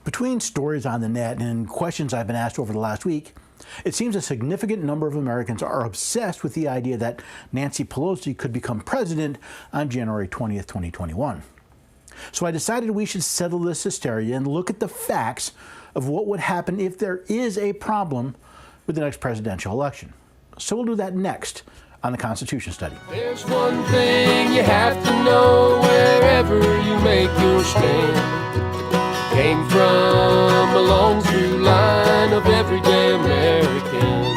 Between stories on the net and questions I've been asked over the last week, it seems a significant number of Americans are obsessed with the idea that Nancy Pelosi could become president on January 20th, 2021. So I decided we should settle this hysteria and look at the facts of what would happen if there is a problem with the next presidential election. So we'll do that next on the Constitution Study. There's one thing you have to know wherever you make your stand. Came from a long through line of everyday Americans.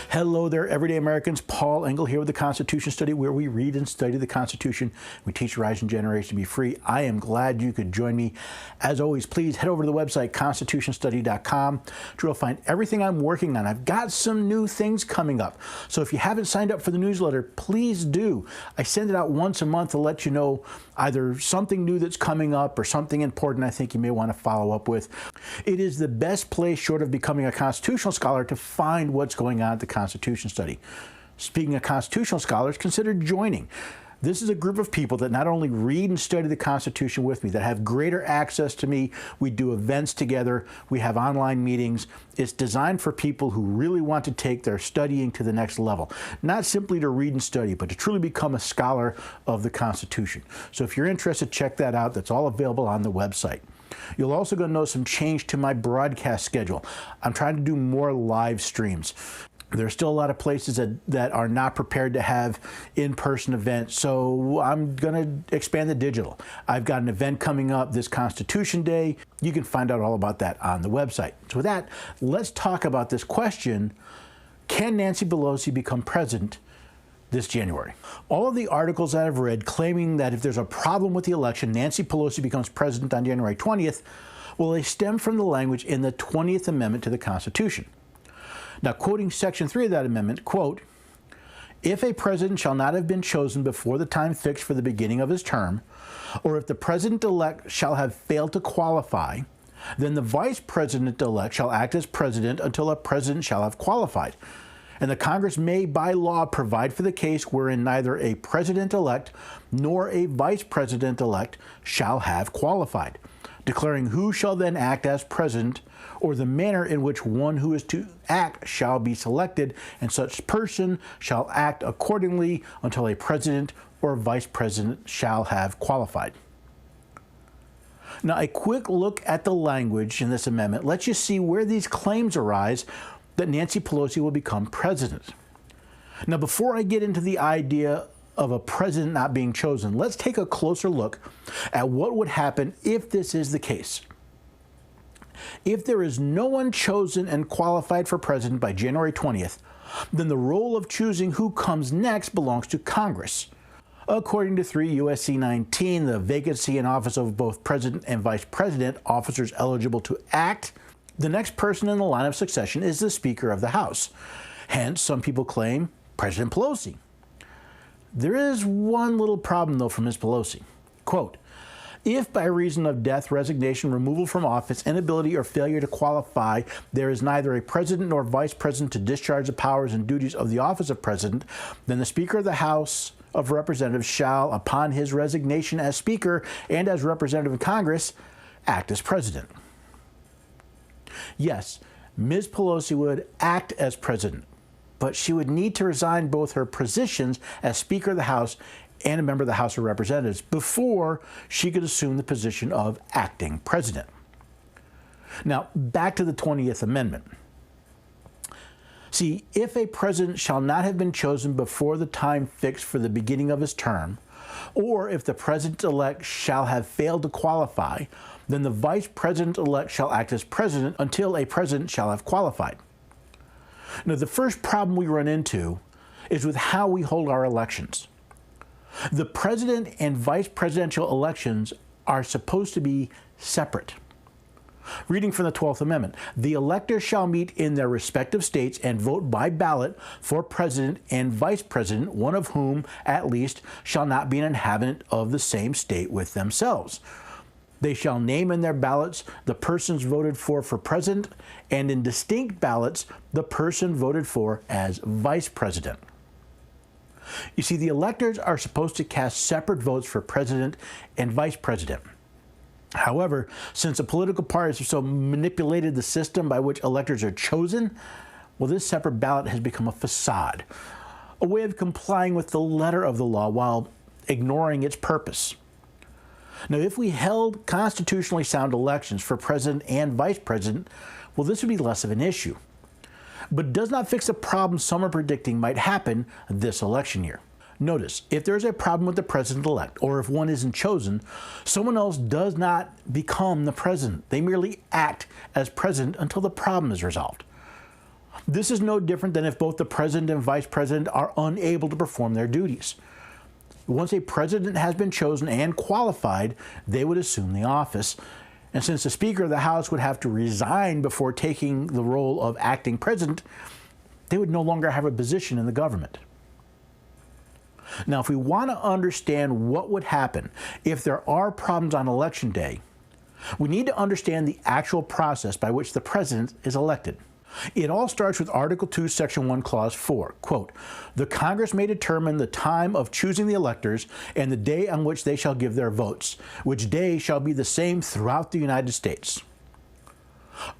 Hello there, everyday Americans. Paul Engel here with the Constitution Study, where we read and study the Constitution. We teach the rising generation to be free. I am glad you could join me. As always, please head over to the website, constitutionstudy.com, where you'll find everything I'm working on. I've got some new things coming up. So if you haven't signed up for the newsletter, please do. I send it out once a month to let you know either something new that's coming up or something important I think you may want to follow up with. It is the best place, short of becoming a constitutional scholar, to find what's going on at the Constitution Study. Speaking of constitutional scholars, consider joining. This is a group of people that not only read and study the Constitution with me, that have greater access to me. We do events together. We have online meetings. It's designed for people who really want to take their studying to the next level. Not simply to read and study, but to truly become a scholar of the Constitution. So if you're interested, check that out. That's all available on the website. You'll also going to notice some change to my broadcast schedule. I'm trying to do more live streams. There's still a lot of places that are not prepared to have in-person events, so I'm going to expand the digital. I've got an event coming up this Constitution Day. You can find out all about that on the website. So with that, let's talk about this question: can Nancy Pelosi become president this January? All of the articles that I've read claiming that if there's a problem with the election, Nancy Pelosi becomes president on January 20th, well, they stem from the language in the 20th Amendment to the Constitution. Now, quoting Section 3 of that amendment, quote, "If a president shall not have been chosen before the time fixed for the beginning of his term, or if the president-elect shall have failed to qualify, then the vice president-elect shall act as president until a president shall have qualified. And the Congress may by law provide for the case wherein neither a president-elect nor a vice president-elect shall have qualified, declaring who shall then act as president, or the manner in which one who is to act shall be selected, and such person shall act accordingly until a president or vice president shall have qualified." Now, a quick look at the language in this amendment lets you see where these claims arise that Nancy Pelosi will become president. Now, before I get into the idea of a president not being chosen, let's take a closer look at what would happen if this is the case. If there is no one chosen and qualified for president by January 20th, then the role of choosing who comes next belongs to Congress. According to 3 U.S.C. 19, the vacancy in office of both president and vice president, officers eligible to act, the next person in the line of succession is the Speaker of the House. Hence, some people claim President Pelosi. There is one little problem, though, for Ms. Pelosi. Quote, "If by reason of death, resignation, removal from office, inability, or failure to qualify, there is neither a president nor vice president to discharge the powers and duties of the office of president, then the Speaker of the House of Representatives shall, upon his resignation as Speaker and as representative of Congress, act as president." Yes, Ms. Pelosi would act as president, but she would need to resign both her positions as Speaker of the House and a member of the House of Representatives before she could assume the position of acting president. Now, back to the 20th Amendment. See, if a president shall not have been chosen before the time fixed for the beginning of his term, or if the president-elect shall have failed to qualify, then the vice president-elect shall act as president until a president shall have qualified. Now, the first problem we run into is with how we hold our elections. The president and vice presidential elections are supposed to be separate. Reading from the 12th Amendment, "The electors shall meet in their respective states and vote by ballot for president and vice president, one of whom, at least, shall not be an inhabitant of the same state with themselves. They shall name in their ballots the persons voted for president, and in distinct ballots the person voted for as vice president." You see, the electors are supposed to cast separate votes for president and vice president. However, since the political parties have so manipulated the system by which electors are chosen, well, this separate ballot has become a facade, a way of complying with the letter of the law while ignoring its purpose. Now, if we held constitutionally sound elections for president and vice president, well, this would be less of an issue. But it does not fix the problem some are predicting might happen this election year. Notice, if there's a problem with the president-elect, or if one isn't chosen, someone else does not become the president. They merely act as president until the problem is resolved. This is no different than if both the president and vice president are unable to perform their duties. Once a president has been chosen and qualified, they would assume the office. And since the Speaker of the House would have to resign before taking the role of acting president, they would no longer have a position in the government. Now, if we want to understand what would happen if there are problems on Election Day, we need to understand the actual process by which the president is elected. It all starts with Article 2, Section 1, Clause 4. Quote, "The Congress may determine the time of choosing the electors and the day on which they shall give their votes, which day shall be the same throughout the United States."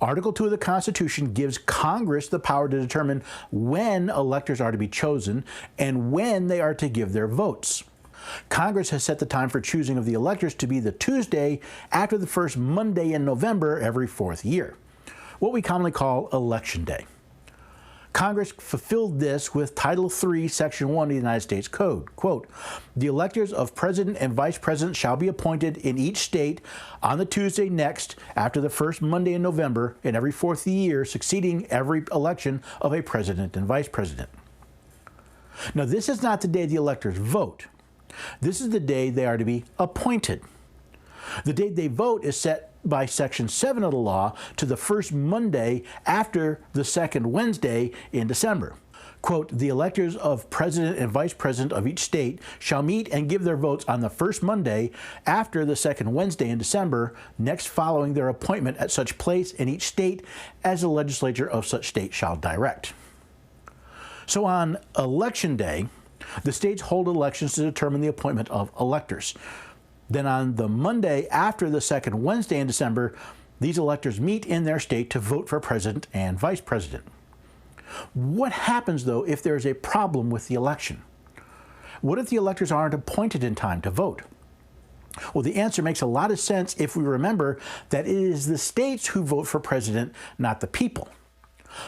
Article 2 of the Constitution gives Congress the power to determine when electors are to be chosen and when they are to give their votes. Congress has set the time for choosing of the electors to be the Tuesday after the first Monday in November every fourth year, what we commonly call Election Day. Congress fulfilled this with Title III, Section 1 of the United States Code. Quote, "The electors of president and vice president shall be appointed in each state on the Tuesday next after the first Monday in November in every fourth year succeeding every election of a president and vice president." Now, this is not the day the electors vote. This is the day they are to be appointed. The date they vote is set by Section 7 of the law to the first Monday after the second Wednesday in December. Quote, "The electors of president and vice president of each state shall meet and give their votes on the first Monday after the second Wednesday in December, next following their appointment at such place in each state as the legislature of such state shall direct." So on Election Day, the states hold elections to determine the appointment of electors. Then on the Monday after the second Wednesday in December, these electors meet in their state to vote for president and vice president. What happens, though, if there is a problem with the election? What if the electors aren't appointed in time to vote? Well, the answer makes a lot of sense if we remember that it is the states who vote for president, not the people.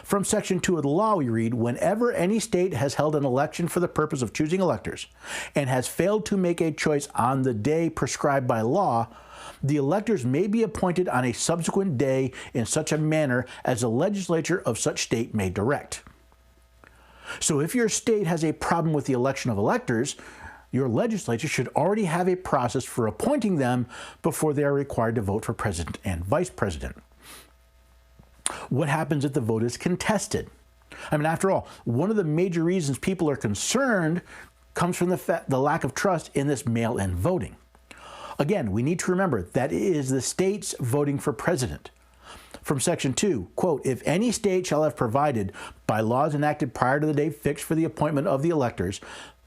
From Section 2 of the law, we read, "Whenever any state has held an election for the purpose of choosing electors and has failed to make a choice on the day prescribed by law, the electors may be appointed on a subsequent day in such a manner as the legislature of such state may direct." So if your state has a problem with the election of electors, your legislature should already have a process for appointing them before they are required to vote for president and vice president. What happens if the vote is contested? I mean, after all, one of the major reasons people are concerned comes from the lack of trust in this mail-in voting. Again, we need to remember that it is the states voting for president. From Section 2, quote, "If any state shall have provided by laws enacted prior to the day fixed for the appointment of the electors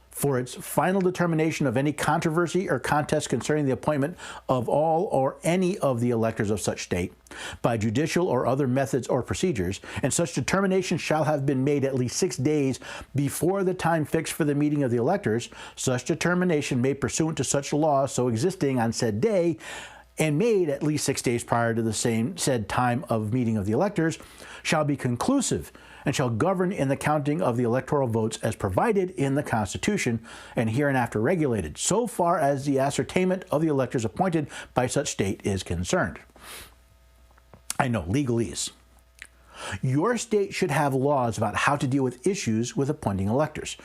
for its final determination of any controversy or contest concerning the appointment of all or any of the electors of such state by judicial or other methods or procedures, and such determination shall have been made at least 6 days before the time fixed for the meeting of the electors, such determination made pursuant to such law so existing on said day, and made at least 6 days prior to the same said time of meeting of the electors, shall be conclusive and shall govern in the counting of the electoral votes as provided in the Constitution and hereinafter regulated, so far as the ascertainment of the electors appointed by such state is concerned." I know, legalese. Your state should have laws about how to deal with issues with appointing electors.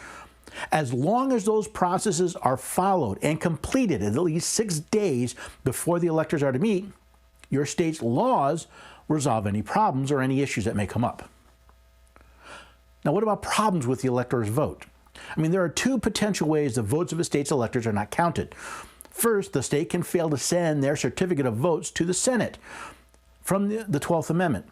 As long as those processes are followed and completed at least 6 days before the electors are to meet, your state's laws resolve any problems or any issues that may come up. Now, what about problems with the electors' vote? I mean, there are two potential ways the votes of a state's electors are not counted. First, the state can fail to send their certificate of votes to the Senate from the 12th Amendment,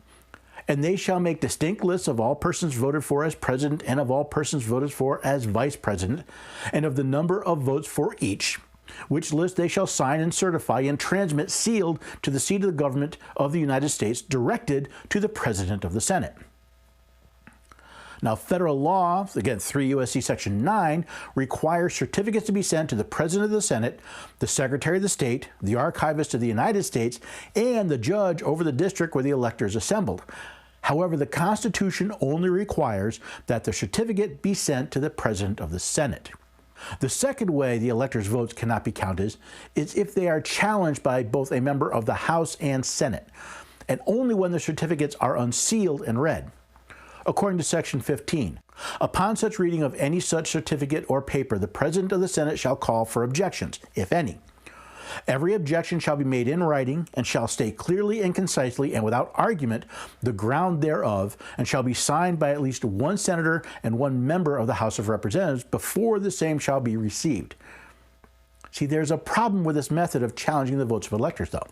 and they shall make distinct lists of all persons voted for as president and of all persons voted for as vice president, and of the number of votes for each, which list they shall sign and certify and transmit sealed to the seat of the government of the United States, directed to the President of the Senate. Now, federal law, again, 3 U.S.C. Section 9, requires certificates to be sent to the President of the Senate, the Secretary of the State, the Archivist of the United States, and the judge over the district where the elector is assembled. However, the Constitution only requires that the certificate be sent to the President of the Senate. The second way the elector's votes cannot be counted is if they are challenged by both a member of the House and Senate, and only when the certificates are unsealed and read. According to Section 15, upon such reading of any such certificate or paper, the President of the Senate shall call for objections, if any. Every objection shall be made in writing, and shall state clearly and concisely and without argument the ground thereof, and shall be signed by at least one senator and one member of the House of Representatives before the same shall be received. See, there's a problem with this method of challenging the votes of electors, though.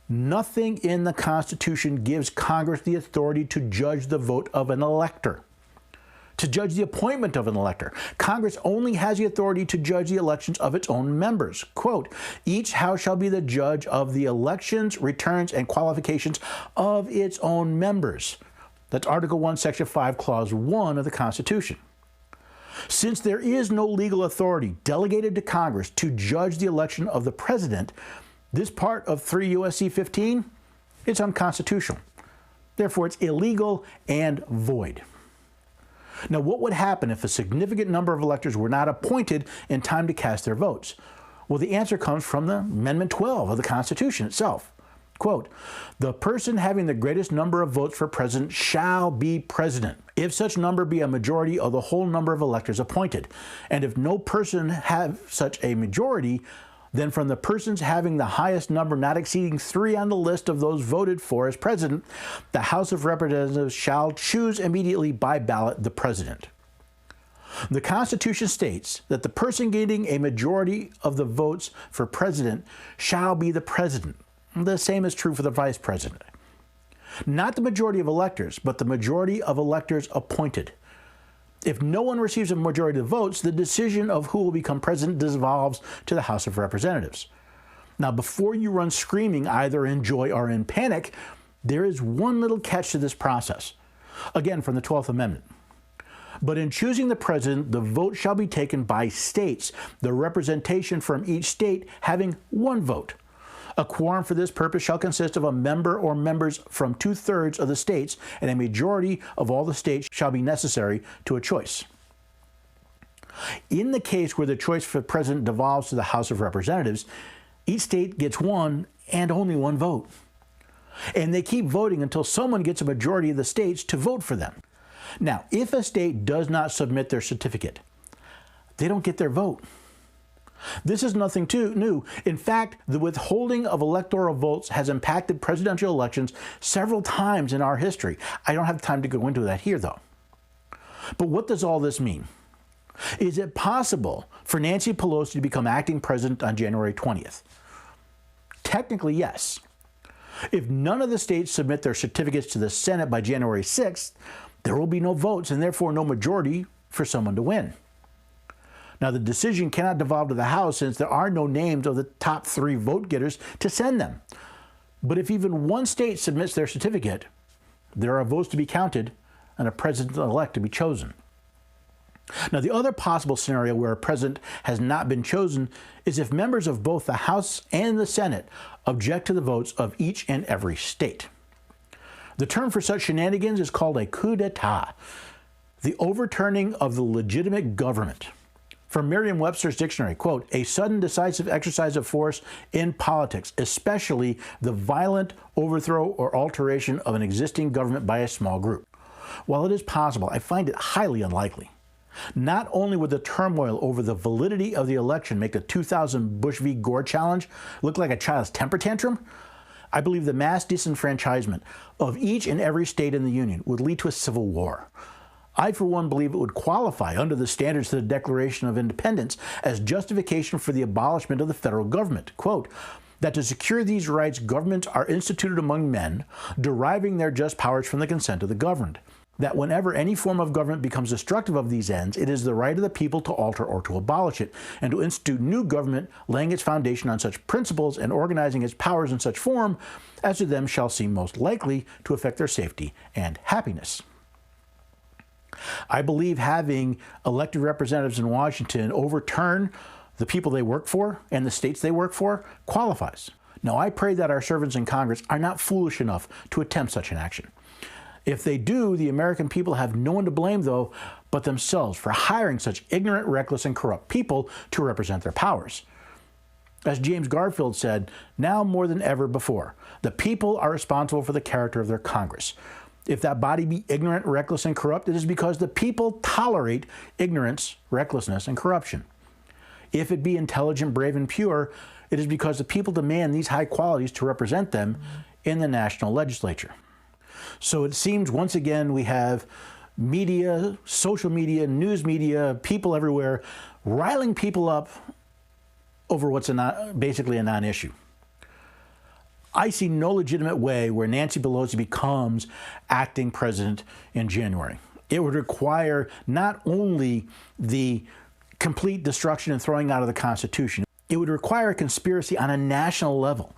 Nothing in the Constitution gives Congress the authority to judge the vote of an elector, to judge the appointment of an elector. Congress only has the authority to judge the elections of its own members. Quote, each house shall be the judge of the elections, returns, and qualifications of its own members. That's Article 1, Section 5, Clause 1 of the Constitution. Since there is no legal authority delegated to Congress to judge the election of the president, this part of 3 U.S.C. 15, it's unconstitutional. Therefore, it's illegal and void. Now, what would happen if a significant number of electors were not appointed in time to cast their votes? Well, the answer comes from the Amendment 12 of the Constitution itself. Quote, the person having the greatest number of votes for president shall be president, if such number be a majority of the whole number of electors appointed. And if no person have such a majority, then from the persons having the highest number not exceeding 3 on the list of those voted for as president, the House of Representatives shall choose immediately by ballot the president. The Constitution states that the person gaining a majority of the votes for president shall be the president. The same is true for the vice president. Not the majority of electors, but the majority of electors appointed. If no one receives a majority of the votes, the decision of who will become president devolves to the House of Representatives. Now, before you run screaming either in joy or in panic, there is one little catch to this process. Again, from the 12th Amendment. But in choosing the president, the vote shall be taken by states, the representation from each state having one vote. A quorum for this purpose shall consist of a member or members from 2/3 of the states, and a majority of all the states shall be necessary to a choice. In the case where the choice for president devolves to the House of Representatives, each state gets one and only one vote. And they keep voting until someone gets a majority of the states to vote for them. Now, if a state does not submit their certificate, they don't get their vote. This is nothing too new. In fact, the withholding of electoral votes has impacted presidential elections several times in our history. I don't have time to go into that here, though. But what does all this mean? Is it possible for Nancy Pelosi to become acting president on January 20th? Technically, yes. If none of the states submit their certificates to the Senate by January 6th, there will be no votes and therefore no majority for someone to win. Now, the decision cannot devolve to the House since there are no names of the top 3 vote getters to send them. But if even one state submits their certificate, there are votes to be counted and a president-elect to be chosen. Now, the other possible scenario where a president has not been chosen is if members of both the House and the Senate object to the votes of each and every state. The term for such shenanigans is called a coup d'etat, the overturning of the legitimate government. From Merriam-Webster's dictionary, quote, a sudden decisive exercise of force in politics, especially the violent overthrow or alteration of an existing government by a small group. While it is possible, I find it highly unlikely. Not only would the turmoil over the validity of the election make the 2000 Bush v. Gore challenge look like a child's temper tantrum, I believe the mass disenfranchisement of each and every state in the Union would lead to a civil war. I, for one, believe it would qualify under the standards of the Declaration of Independence as justification for the abolishment of the federal government. Quote, that to secure these rights, governments are instituted among men, deriving their just powers from the consent of the governed. that whenever any form of government becomes destructive of these ends, it is the right of the people to alter or to abolish it, and to institute new government, laying its foundation on such principles and organizing its powers in such form as to them shall seem most likely to affect their safety and happiness. I believe having elected representatives in Washington overturn the people they work for and the states they work for qualifies. Now, I pray that our servants in Congress are not foolish enough to attempt such an action. If they do, the American people have no one to blame, though, but themselves for hiring such ignorant, reckless, and corrupt people to represent their powers. As James Garfield said, now more than ever before, the people are responsible for the character of their Congress. If that body be ignorant, reckless, and corrupt, it is because the people tolerate ignorance, recklessness, and corruption. If it be intelligent, brave, and pure, it is because the people demand these high qualities to represent them in the national legislature. So it seems once again we have media, social media, news media, people everywhere riling people up over what's basically a non-issue. I see no legitimate way where Nancy Pelosi becomes acting president in January. It would require not only the complete destruction and throwing out of the Constitution, it would require a conspiracy on a national level.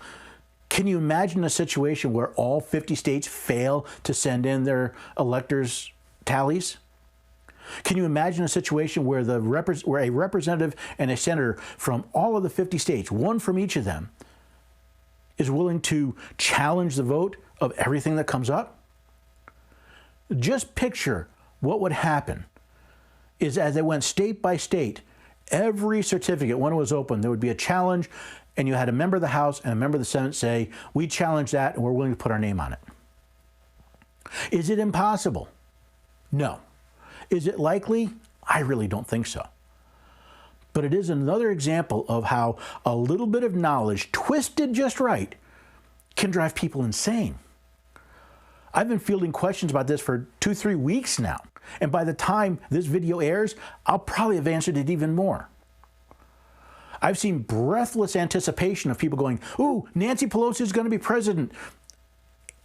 Can you imagine a situation where all 50 states fail to send in their electors' tallies? Can you imagine a situation where where a representative and a senator from all of the 50 states, one from each of them, is willing to challenge the vote of everything that comes up? Just picture what would happen is as they went state by state, every certificate, when it was open, there would be a challenge, and you had a member of the House and a member of the Senate say, we challenge that and we're willing to put our name on it. Is it impossible? No. Is it likely? I really don't think so. But it is another example of how a little bit of knowledge, twisted just right, can drive people insane. I've been fielding questions about this for 2-3 weeks now. And by the time this video airs, I'll probably have answered it even more. I've seen breathless anticipation of people going, ooh, Nancy Pelosi is going to be president,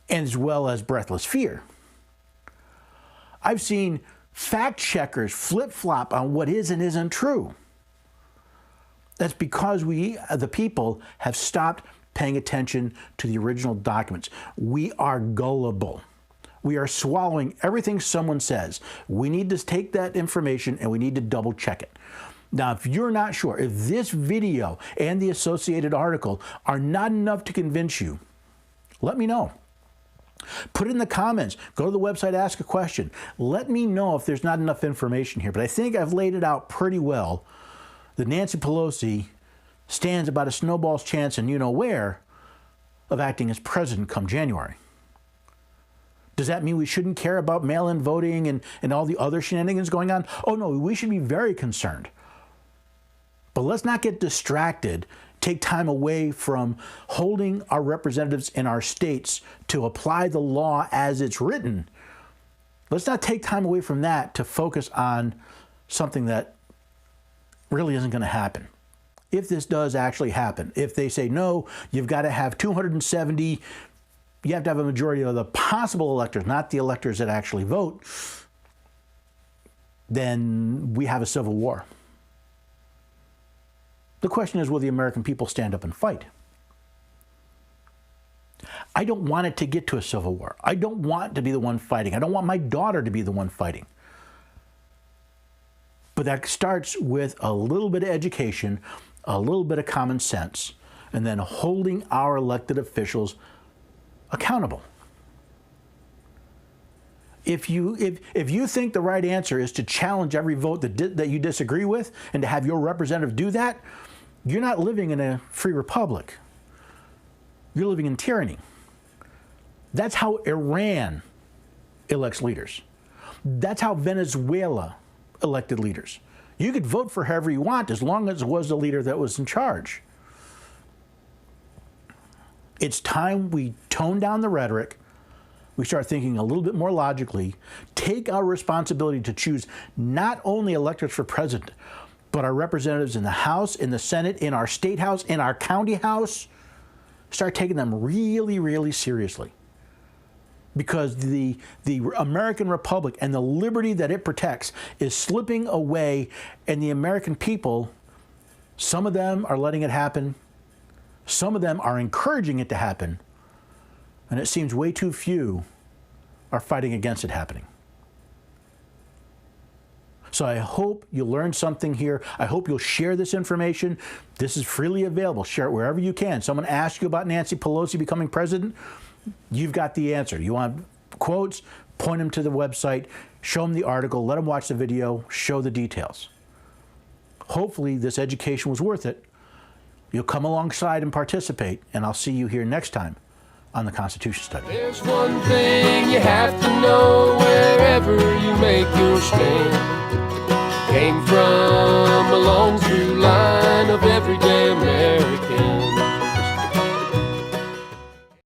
as well as breathless fear. I've seen fact checkers flip-flop on what is and isn't true. That's because we, the people, have stopped paying attention to the original documents. We are gullible. We are swallowing everything someone says. We need to take that information and we need to double check it. Now, if you're not sure, if this video and the associated article are not enough to convince you, let me know. Put it in the comments. Go to the website, ask a question. Let me know if there's not enough information here. But I think I've laid it out pretty well that Nancy Pelosi stands about a snowball's chance, and you know where, of acting as president come January. Does that mean we shouldn't care about mail-in voting and all the other shenanigans going on? Oh no, we should be very concerned. But let's not get distracted, take time away from holding our representatives in our states to apply the law as it's written. Let's not take time away from that to focus on something that really isn't going to happen. If this does actually happen, if they say, no, you've got to have 270, you have to have a majority of the possible electors, not the electors that actually vote, then we have a civil war. The question is, will the American people stand up and fight? I don't want it to get to a civil war. I don't want to be the one fighting. I don't want my daughter to be the one fighting. But that starts with a little bit of education, a little bit of common sense, and then holding our elected officials accountable. If you think the right answer is to challenge every vote that you disagree with and to have your representative do that, you're not living in a free republic. You're living in tyranny. That's how Iran elects leaders. That's how Venezuela elected leaders. You could vote for whoever you want as long as it was the leader that was in charge. It's time we tone down the rhetoric. We start thinking a little bit more logically, take our responsibility to choose not only electors for president, but our representatives in the House, in the Senate, in our state house, in our county house. Start taking them really, really seriously. because the American Republic and the liberty that it protects is slipping away, and the American people, some of them are letting it happen, some of them are encouraging it to happen, and it seems way too few are fighting against it happening. So I hope you learned something here. I hope you'll share this information. This is freely available. Share it wherever you can. Someone asks you about Nancy Pelosi becoming president, you've got the answer. You want quotes, point them to the website, show them the article, let them watch the video, show the details. Hopefully this education was worth it. You'll come alongside and participate, and I'll see you here next time on the Constitution Study. There's one thing you have to know wherever you make your stand. Came from a long through line of everyday Americans.